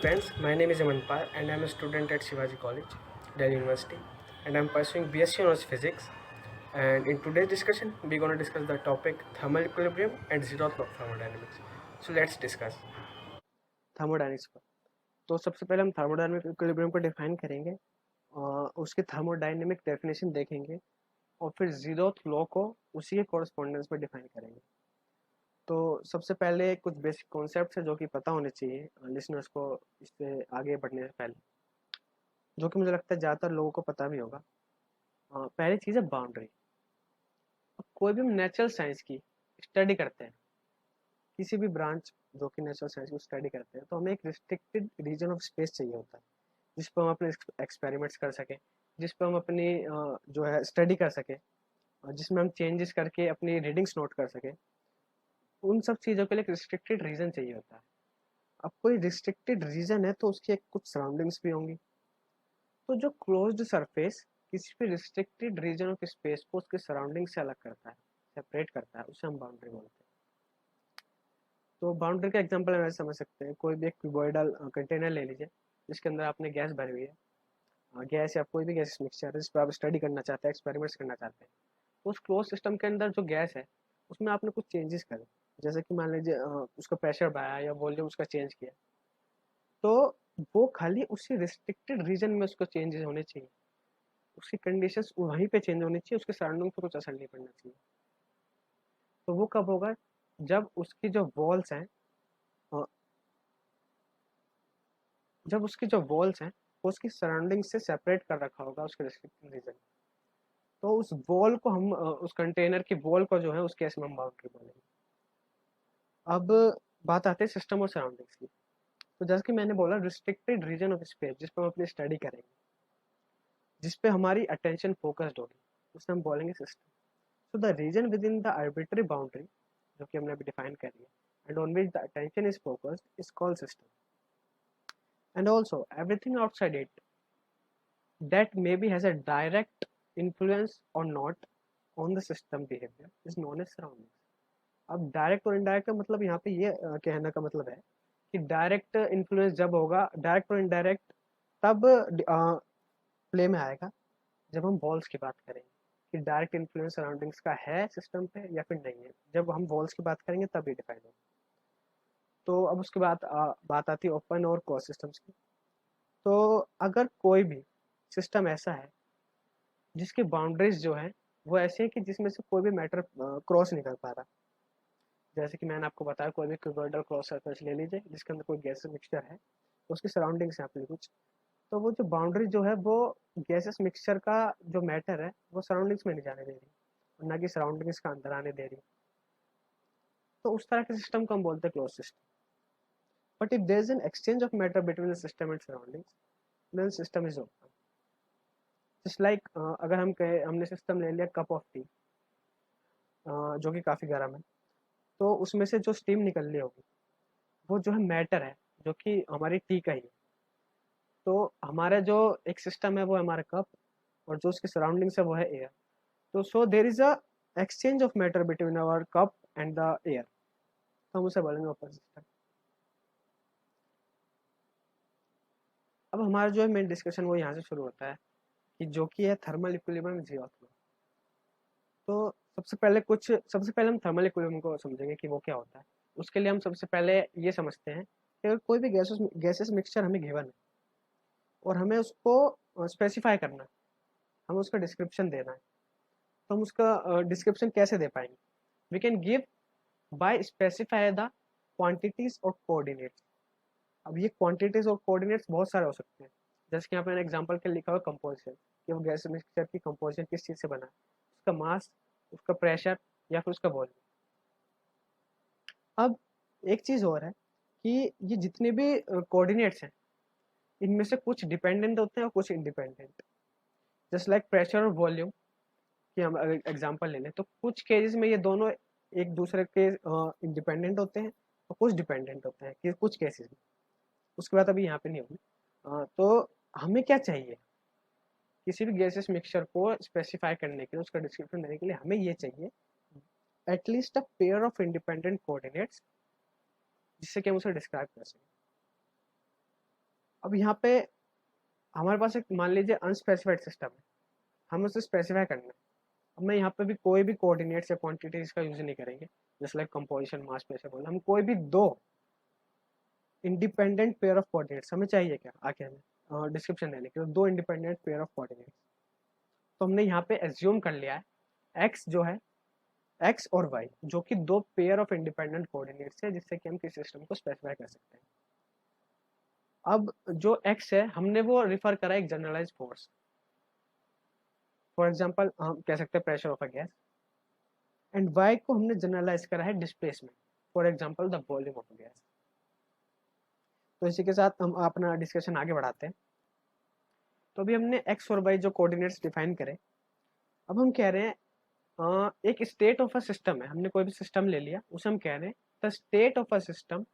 friends, my name is Amanpal and I am a student at Shivaji College, Delhi University, and I am pursuing BSc Honors Physics. And in today's discussion, we're going to discuss the topic thermal equilibrium and zeroth law of thermodynamics. So let's discuss thermodynamics पर। तो सबसे पहले हम thermodynamic equilibrium को define करेंगे, उसके thermodynamic definition देखेंगे और फिर जीरोथ लॉ को उसी के कॉरस्पॉन्डेंस में डिफाइन करेंगे। तो सबसे पहले कुछ बेसिक कॉन्सेप्ट्स है जो कि पता होने चाहिए लिसनर्स को इससे आगे बढ़ने से पहले, जो कि मुझे लगता है ज़्यादातर लोगों को पता भी होगा। पहली चीज़ है बाउंड्री। कोई भी हम नेचुरल साइंस की स्टडी करते हैं, किसी भी ब्रांच जो कि नेचुरल साइंस को स्टडी करते हैं, तो हमें एक रिस्ट्रिक्टेड रीजन ऑफ स्पेस चाहिए होता है जिस पर हम अपने एक्सपेरिमेंट्स कर सकें, जिस पर हम अपनी जो है स्टडी कर सकें, जिसमें हम चेंजेस करके अपनी रीडिंग्स नोट कर सकें। उन सब चीज़ों के लिए एक रिस्ट्रिक्टेड रीजन चाहिए होता है। अब कोई रिस्ट्रिक्टेड रीजन है तो उसकी एक कुछ सराउंडिंग्स भी होंगी। तो जो क्लोज्ड सरफेस किसी भी रिस्ट्रिक्टेड रीजन ऑफ स्पेस को उसके सराउंडिंग से अलग करता है, सेपरेट करता है, उसे हम बाउंड्री बोलते हैं। तो बाउंड्री का एग्जांपल हम ऐसे समझ सकते हैं, कोई भी एक क्यूबॉइडल कंटेनर ले लीजिए जिसके अंदर आपने गैस भरी हुई है, गैस या कोई भी गैस मिक्सचर है जिस पर आप स्टडी करना चाहते हैं, एक्सपेरिमेंट्स करना चाहते हैं। तो उस क्लोज सिस्टम के अंदर जो गैस है उसमें आपने कुछ चेंजेस करे, जैसे कि मान लीजिए उसका प्रेशर बढ़ाया या वॉल्यूम उसका चेंज किया, तो वो खाली उसी रिस्ट्रिक्टेड रीजन में उसको चेंजेस होने चाहिए, उसकी कंडीशंस वहीं पे चेंज होनी चाहिए, उसके सराउंडिंग पे कुछ असर नहीं पड़ना चाहिए। तो वो कब होगा? जब उसकी जो वॉल्स हैं अ, जब उसकी जो वॉल्स हैं वो उसकी सराउंडिंग से सेपरेट कर रखा होगा उसके रिस्ट्रिक्टेड रीजन। तो उस वॉल को हम उस कंटेनर की वॉल को जो है उस केस में हम बाउंड्री बोलेंगे। अब बात आती है सिस्टम और सराउंडिंग्स की। तो जैसे कि मैंने बोला, रिस्ट्रिक्टेड रीजन ऑफ स्पेस जिस पर हम अपनी स्टडी करेंगे, जिस पे हमारी अटेंशन फोकस्ड होगी, उसे हम बोलेंगे system. So the region within the arbitrary boundary, जो कि हमने अभी डिफाइन कर लिया, and on which the attention is focused is called system. And also everything outside it that maybe has a direct influence or not on the system behavior is known as surroundings. अब direct और indirect का मतलब यहाँ पे ये कहने का मतलब है कि डायरेक्ट इन्फ्लुएंस जब होगा, डायरेक्ट और इनडायरेक्ट तब प्ले में आएगा जब हम वॉल्स की बात करेंगे कि डायरेक्ट इन्फ्लुएंस सराउंडिंग्स का है सिस्टम पे या फिर नहीं है। जब हम वॉल्स की बात करेंगे तब ये डिफाइन होगा। तो अब उसके बाद बात आती है ओपन और क्लोज सिस्टम्स की। तो अगर कोई भी सिस्टम ऐसा है जिसकी बाउंड्रीज जो है वो ऐसी है कि जिसमें से कोई भी मैटर क्रॉस नहीं कर पा रहा, जैसे कि मैंने आपको बताया कोई भी क्यूबॉइडल क्रॉस सर्फेस ले लीजिए जिसके अंदर कोई गैस मिक्सचर है, तो उसकी सराउंडिंग्स है अपनी कुछ, तो वो जो बाउंड्री जो है वो गैसेस मिक्सचर का जो मैटर है वो सराउंडिंग्स में नहीं जाने दे रही और ना कि सराउंडिंग्स का अंदर आने दे रही। तो उस तरह के सिस्टम को हम बोलते हैं close system. But if there is an exchange of matter between the system and surroundings, then system is open. Just like अगर हम कहे हमने सिस्टम ले लिया कप ऑफ टी, जो कि काफ़ी गर्म है, तो उसमें से जो स्टीम निकल रही होगी वो जो है मैटर है जो कि हमारी टी का ही है। तो हमारा जो एक सिस्टम है वो है हमारा कप, और जो उसकी सराउंडिंग्स है वो है एयर। तो so there is a exchange of matter between our cup and the air, तो हम उसे बोलेंगे ओपन सिस्टम। अब हमारा जो है मेन डिस्कशन वो यहाँ से शुरू होता है कि जो कि है थर्मल इक्विलिब्रियम जीरोथ लॉ। तो सबसे पहले हम थर्मल इक्विलिब्रियम को समझेंगे कि वो क्या होता है। उसके लिए हम सबसे पहले ये समझते हैं कि अगर कोई भी गैसेस मिक्सचर हमें गिवन है और हमें उसको स्पेसिफाई करना है, हमें उसका डिस्क्रिप्शन देना है, तो हम उसका डिस्क्रिप्शन कैसे दे पाएंगे? We can give by specify the quantities और कोऑर्डिनेट्स। अब ये क्वांटिटीज और कोऑर्डिनेट्स बहुत सारे हो सकते हैं, जैसे कि यहाँ पे एग्जांपल के लिखा हुआ कंपोजिशन, कि वो गैस मिक्सचर की कंपोजिशन किस चीज़ से बना है, उसका मास, उसका प्रेशर या फिर उसका वॉल्यूम। अब एक चीज़ और है कि ये जितने भी कोऑर्डिनेट्स हैं इनमें से कुछ डिपेंडेंट होते हैं और कुछ इंडिपेंडेंट। जस्ट लाइक प्रेशर और वॉल्यूम की हम अगर एग्जांपल ले लें, तो कुछ केसेस में ये दोनों एक दूसरे के इंडिपेंडेंट होते हैं और कुछ डिपेंडेंट होते हैं कि कुछ केसेस में। उसके बाद अभी यहाँ पे नहीं होगी। तो हमें क्या चाहिए किसी भी गैसेस मिक्सचर को स्पेसिफाई करने के लिए, उसका डिस्क्रिप्शन देने के लिए हमें ये चाहिए at least a pair of independent coordinates जिससे कि हम उसे डिस्क्राइब कर सकें। अब यहाँ पे हमारे पास एक मान लीजिए अनस्पेसिफाइड सिस्टम है, हम उसे स्पेसिफाई करना है। अब मैं यहाँ पे भी कोई भी कोऑर्डिनेट्स या क्वांटिटीज का यूज नहीं करेंगे, जैसे लाइक कंपोजिशन, मास, प्रेशर, बोल, हम कोई भी दो इंडिपेंडेंट पेयर ऑफ कोऑर्डिनेट्स हमें चाहिए क्या आके हमें डिस्क्रिप्शन देने के लिए, दो इंडिपेंडेंट पेयर ऑफ कोऑर्डिनेट्स। तो हमने यहाँ पे एज्यूम कर लिया है एक्स जो है, एक्स और वाई जो कि दो पेयर ऑफ इंडिपेंडेंट कोऑर्डिनेट्स है, जिससे कि हम किसी सिस्टम को स्पेसिफाई कर सकते हैं। अब जो एक्स है हमने वो रिफर करा एक जनरलाइज फोर्स, फॉर एग्जांपल हम कह सकते हैं pressure of a gas, and Y को हमने जनरलाइज करा है displacement, for example the volume of a gas. तो इसी के साथ हम अपना डिस्कशन आगे बढ़ाते हैं। तो अभी हमने एक्स और वाई जो कोऑर्डिनेट्स डिफाइन करे, अब हम कह रहे हैं एक स्टेट ऑफ अ सिस्टम है, हमने कोई भी सिस्टम ले लिया, उसे हम कह रहे हैं the state of a system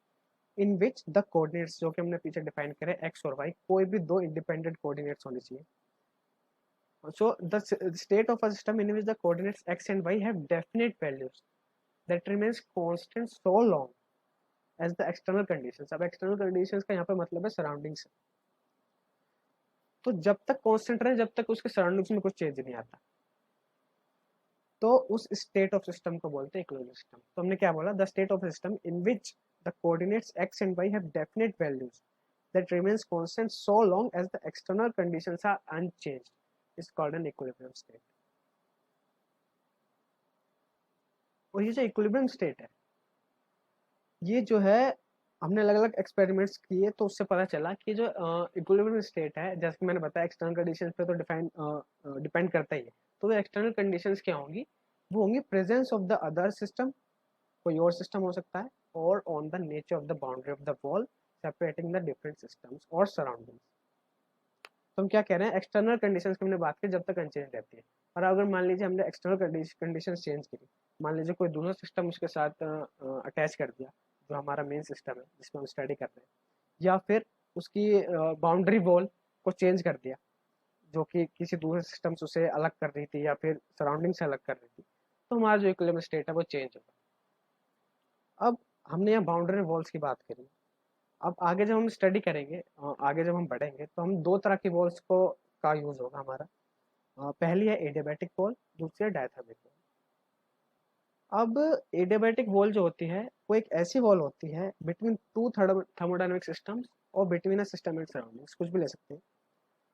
in which the coordinates जो कि हमने पीछे डिफाइन करे एक्स और वाई, कोई भी दो इंडिपेंडेंट कोऑर्डिनेट्स होने चाहिए। So the state of a system in which the coordinates x and y have definite values that remains constant so long as the external conditions। अब external conditions का यहाँ पे मतलब है सराउंडिंग्स। तो जब तक कांस्टेंट रहे, जब तक उसके सराउंडिंग्स में कुछ चेंज नहीं आता, तो उस स्टेट ऑफ सिस्टम को बोलते हैं इक्विलिब्रियम सिस्टम। तो हमने क्या बोला, the state of system in which the coordinates x and y have definite values that remains constant so long as the external conditions are unchanged is called an equilibrium state। और ये जो equilibrium state है, ये जो है हमने अलग अलग एक्सपेरिमेंट्स किए तो उससे पता चला कि जो इक्विलिब्रियम स्टेट है, जैसे कि मैंने बताया एक्सटर्नल कंडीशंस पे तो डिपेंड करता ही है। तो एक्सटर्नल कंडीशंस क्या होंगी, वो होंगी presence of the other system, कोई और सिस्टम हो सकता है, और on the nature of the boundary of the wall separating the different systems और सराउंडिंग्स। तो हम क्या कह रहे हैं, एक्सटर्नल कंडीशंस की हमने बात की जब तक अनचेंज रहती है, और अगर मान लीजिए हमने एक्सटर्नल कंडीशंस चेंज करी, मान लीजिए कोई दूसरा सिस्टम उसके साथ अटैच कर दिया जो हमारा मेन सिस्टम है जिसमें हम स्टडी कर रहे हैं, या फिर उसकी बाउंड्री वॉल को चेंज कर दिया जो कि किसी दूसरे सिस्टम से उसे अलग कर रही थी या फिर सराउंडिंग से अलग कर रही थी, तो हमारा जो इक्विलिब्रियम स्टेट है वो चेंज होगा। अब हमने यहाँ बाउंड्री वॉल्स की बात करी, अब आगे जब हम स्टडी करेंगे, आगे जब हम बढ़ेंगे तो हम दो तरह की वॉल्स को का यूज होगा हमारा। पहली है एडियाबैटिक वॉल, दूसरी है डायथर्मिक वॉल। अब एडियाबैटिक वॉल जो होती है वो एक ऐसी वॉल होती है बिटवीन टू थर्मोडायनेमिक सिस्टम्स और between a system and surroundings, कुछ भी ले सकते हैं,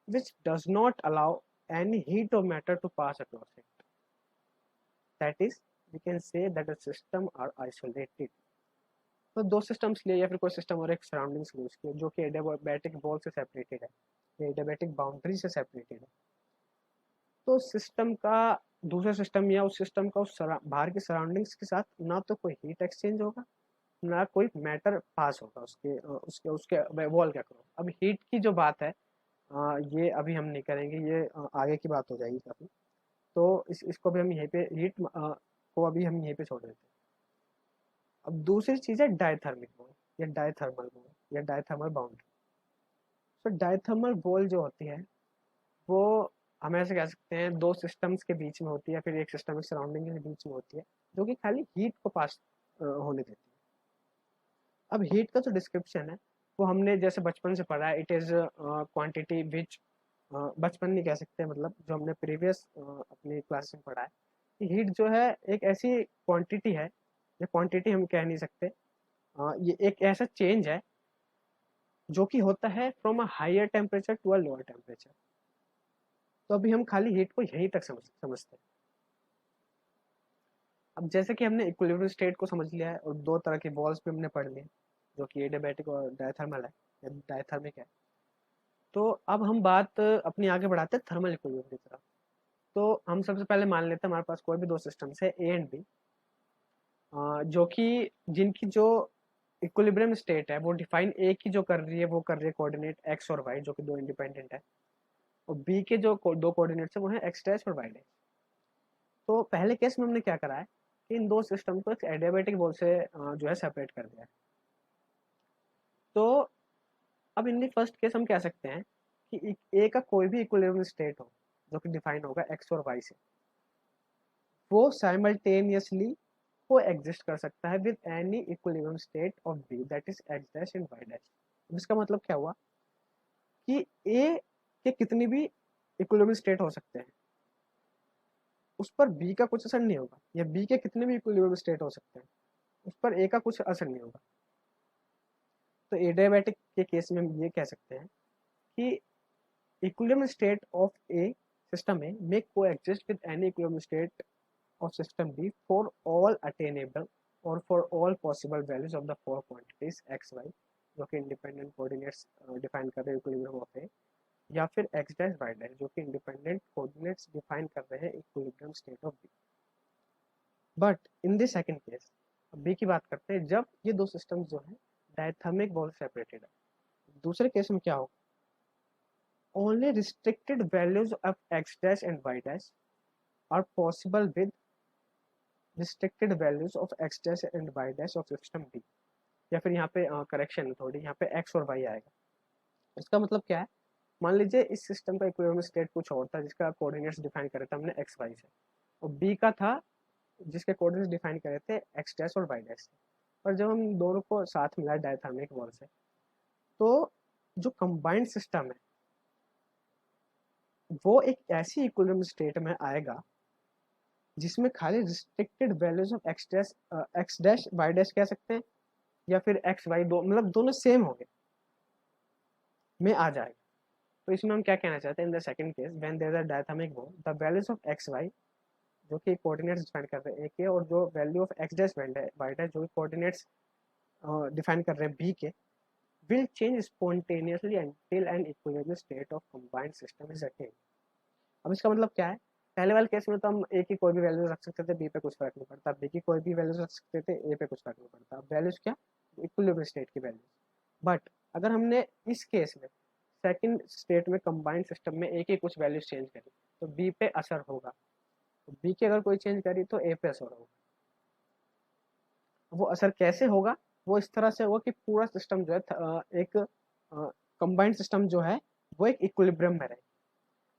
which does not allow any heat or matter to pass across it, that is we can say that the system are isolated। तो दो systems लिए या फिर कोई सिस्टम और एक सराउंडिंग्स लिए उसके, जो कि एडियाबैटिक वॉल से सेपरेटेड है, एडियाबैटिक बाउंड्री से सेपरेटेड है। तो सिस्टम का दूसरे सिस्टम या उस सिस्टम का उस बाहर की सराउंडिंग्स के साथ ना तो कोई हीट एक्सचेंज होगा, ना कोई मैटर पास होगा उसके उसके उसके वॉल के अक्रॉस। अब हीट की जो बात है, ये अभी हम नहीं करेंगे, ये आगे की बात हो जाएगी काफ़ी। तो इसको भी हम यहीं पे हीट को अभी हम यहीं पे छोड़ देते हैं। अब दूसरी चीज़ है डायथर्मिक वॉल या डायथर्मल वॉल या डायथर्मल बाउंड्री। तो डायथर्मल वॉल जो होती है वो हम ऐसे कह सकते हैं दो सिस्टम्स के बीच में होती है, फिर एक सिस्टम सराउंडिंग के बीच में होती है, जो कि खाली हीट को पास होने देती है। अब हीट का जो डिस्क्रिप्शन है वो हमने जैसे बचपन से पढ़ा है, इट इज़ क्वांटिटी विच, बचपन नहीं कह सकते, मतलब जो हमने प्रीवियस अपनी क्लास में पढ़ा है कि हीट जो है एक ऐसी क्वांटिटी है, या क्वांटिटी हम कह नहीं सकते, ये एक ऐसा चेंज है जो कि होता है from a higher temperature to a lower temperature. तो अभी हम खाली हीट को यहीं तक समझते हैं। अब जैसे कि हमने इक्विलिब्रियम स्टेट को समझ लिया है और दो तरह के वॉल्स भी हमने पढ़ लिए, जो कि एडियाबैटिक और डायथर्मल है या डायथर्मिक है, तो अब हम बात अपनी आगे बढ़ाते हैं थर्मल इक्विलिब्रियम की तरफ। तो हम सबसे पहले मान लेते हैं हमारे पास कोई भी दो सिस्टम्स है ए एंड बी, जो कि जिनकी जो इक्विलिब्रियम स्टेट है वो डिफाइन ए की जो कर रही है वो कर रही है कोऑर्डिनेट एक्स और वाई जो कि दो इंडिपेंडेंट है, और बी के जो दो कोऑर्डिनेट्स है वो है एक्स डैश और वाई डैश। तो पहले केस में हमने क्या करा है कि इन दो सिस्टम को एक एडियाबैटिक वॉल से जो है सेपरेट कर दिया है। तो अब इन दी फर्स्ट केस हम कह सकते हैं कि ए का कोई भी इक्विलिब्रियम स्टेट हो जो कि डिफाइन होगा एक्स और वाई से, वो साइमल्टेनियसली को एग्जिस्ट कर सकता है with any equilibrium state of B that is X dash and Y dash. इसका मतलब क्या हुआ कि ए के कितनी भी इक्विलिब्रियम स्टेट हो सकते हैं, उस पर बी का कुछ असर नहीं होगा, या बी के कितने भी इक्विलिब्रियम स्टेट हो सकते हैं, उस पर ए का कुछ असर नहीं होगा। तो एडियाबैटिक के केस में हम ये कह सकते हैं कि equilibrium state of A system A may coexist with any equilibrium state of system B for all attainable or for all possible values of the four quantities x y जो कि इंडिपेंडेंट कोऑर्डिनेट्स डिफाइन कर रहे हैं equilibrium of ए, या फिर x dash y dash जो कि independent coordinates define कर रहे हैं equilibrium state of B. But in this second case, B की बात करते हैं, जब ये दो सिस्टम्स जो है डायथर्मिक बॉल सेपरेटेड है, दूसरे केस में क्या होगा, only restricted values of x dash and y dash are possible with restricted values of x dash and y dash of system B। या फिर यहाँ पे करेक्शन थोड़ी, यहाँ पे x और y आएगा। इसका मतलब क्या है, मान लीजिए इस सिस्टम का इक्विलिब्रियम स्टेट कुछ और था जिसका कोऑर्डिनेट्स डिफाइन करे थे हमने x y से, और B का था जिसके कोऑर्डिनेट्स डिफाइन करे थे x डैश और y डैश से। और जब हम दोनों को साथ मिला डायथर्मिक बॉल से, तो जो कंबाइंड सिस्टम है वो एक ऐसी इक्विलिब्रियम स्टेट में आएगा जिसमें खाली restricted values of X dash Y dash कह सकते हैं, या फिर एक्स वाई दो मतलब दोनों सेम होंगे में आ जाएगा। तो इसमें हम क्या कहना चाहते हैं, in the second case when there is a diathermic wall the values of X Y जो कि कोऑर्डिनेट्स डिफाइन कर रहे हैं ए के, और जो value of X dash Y dash जो कि कोऑर्डिनेट्स डिफाइन कर रहे हैं बी के, will change spontaneously until an equilibrium state of combined system is attained। अब इसका मतलब क्या है, पहले वाले केस में तो हम ए की कोई भी वैल्यू रख सकते थे, बी पे कुछ फर्क नहीं पड़ता, बी की कोई भी वैल्यूज रख सकते थे, ए पे कुछ फर्क नहीं पड़ता। वैल्यूज क्या, इक्विलिब्रियम स्टेट की वैल्यूज। बट अगर हमने इस केस में सेकंड स्टेट में कंबाइंड सिस्टम में ए की कुछ वैल्यूज चेंज करी तो बी पे असर होगा, तो बी की अगर कोई चेंज करी तो ए पे असर होगा। वो असर कैसे होगा, वो इस तरह से होगा कि पूरा सिस्टम जो है एक कंबाइंड सिस्टम जो है वो एक इक्विलिब्रियम में रहे,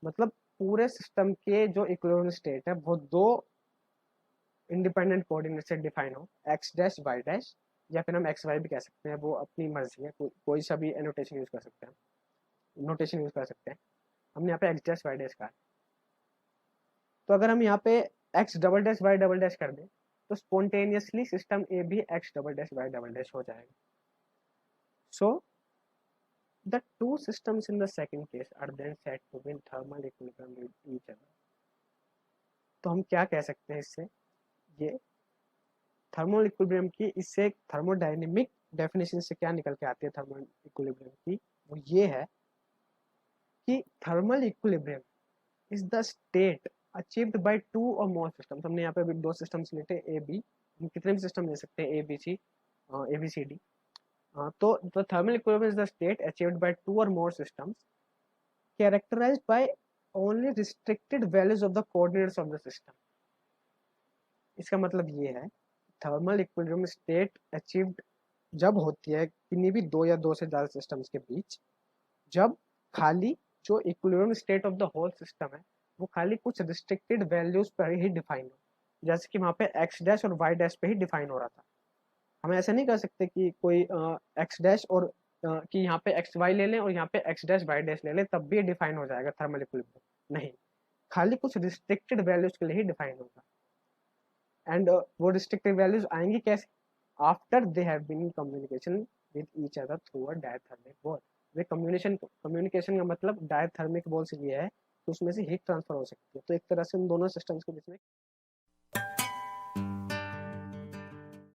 मतलब पूरे सिस्टम के जो इक्विलिब्रियम स्टेट है वो दो इंडिपेंडेंट कोऑर्डिनेट से डिफाइन हो, एक्स डैश वाई डैश, या फिर हम एक्स वाई भी कह सकते हैं, वो अपनी मर्जी है, कोई सा भी एनोटेशन यूज कर सकते हैं, नोटेशन यूज कर सकते हैं। हमने यहाँ पे एक्स डैश वाई डैश कहा, तो अगर हम यहाँ पे X double dash Y double dash कर दें तो स्पॉन्टेनियसली सिस्टम ए भी X double dash Y double dash हो जाएगा। सो the two systems in the second case are then said to be in thermal equilibrium with each other। तो हम क्या कह सकते हैं इससे, ये थर्मल इक्विलिब्रियम की, इससे थर्मोडायनेमिक डेफिनेशन से क्या निकल के आती है थर्मल इक्विलिब्रियम की, वो ये है कि thermal equilibrium is the state achieved by two और मोर सिस्टम्स। हमने यहाँ पे दो सिस्टम्स लेते हैं ए बी, हम कितने भी सिस्टम ले सकते हैं, ए बी सी डी। तो the thermal equilibrium is the state achieved by two or more systems characterized by only restricted values of the coordinates of the system। इसका मतलब ये है थर्मल इक्विलिब्रियम स्टेट अचीव्ड जब होती है किन्हीं भी दो या दो से ज्यादा सिस्टम्स के बीच, जब खाली जो equilibrium state of the whole system है वो खाली कुछ रिस्ट्रिक्टेड वैल्यूज पर ही डिफाइन हो, जैसे कि वहाँ पे एक्स डैश और वाई डैश पे ही डिफाइन हो रहा था। हम ऐसा नहीं कर सकते कि कोई एक्स डैश और कि यहाँ पे एक्स वाई ले लें और यहाँ पे एक्स डैश वाई डैश ले लें तब भी डिफाइन हो जाएगा थर्मल इक्विलिब्रियम, नहीं, खाली कुछ रिस्ट्रिक्टेड वैल्यूज के लिए ही डिफाइन होगा। एंड वो रिस्ट्रिक्टेड वैल्यूज आएंगी कैसे, after they have been in communication with each other through a diathermic wall. वे कम्युनिकेशन का मतलब डायथर्मिक बॉल से ये है कि उसमें से हीट ट्रांसफर हो सकती है, तो एक तरह से उन दोनों सिस्टम्स के बीच में